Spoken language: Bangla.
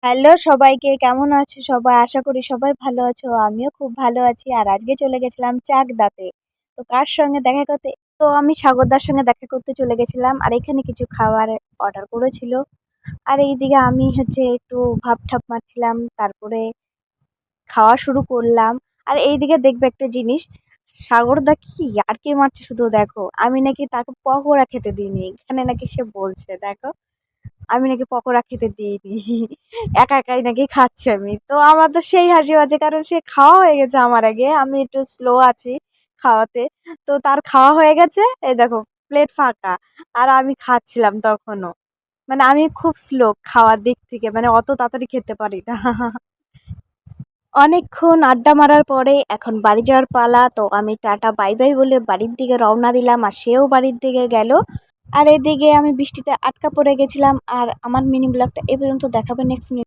হ্যালো সবাইকে, কেমন আছো সবাই? আশা করি সবাই ভালো আছো। আমিও খুব ভালো আছি। আর আজকে চলে গেছিলাম চাকদাতে। তো কার সঙ্গে দেখা করতে? তো আমি সাগরদার সঙ্গে দেখা করতে চলে গেছিলাম। আর এখানে কিছু খাবার অর্ডার করেছিল। আর এইদিকে আমি একটু ভাব-ঠাব মারছিলাম। তারপরে খাওয়া শুরু করলাম। আর এইদিকে দেখবে একটা জিনিস, সাগরদা কি ইয়ার্কি মারছে শুধু দেখো। আমি নাকি তাকে পকোড়া খেতে দিইনি। এখানে নাকি সে বলছে দেখো। আমি নাকি পকোড়া খেতে দিইনি। একা একাই নাকি খাচ্ছি আমি। তো আমার তো সেই হাসি পাচ্ছে, কারণ সে খাওয়া হয়ে গেছে আমার আগে। আমি একটু স্লো আছি খাওয়াতে। তো তার খাওয়া হয়ে গেছে। এই দেখো প্লেট ফাঁকা। আর আমি খাচ্ছিলাম তখনও। মানে আমি খুব স্লো খাওয়ার দিক থেকে। মানে অত তাড়াতাড়ি খেতে পারি না। অনেকক্ষণ আড্ডা মারার পরে এখন বাড়ি যাওয়ার পালা। তো আমি টাটা বাই বাই বলে বাড়ির দিকে রওনা দিলাম। আর সেও বাড়ির দিকে গেল। আর এদিকে আমি বৃষ্টিতে আটকা পড়ে গেছিলাম। আর আমার মিনি ব্লগটা এ পর্যন্ত দেখাবে নেক্সট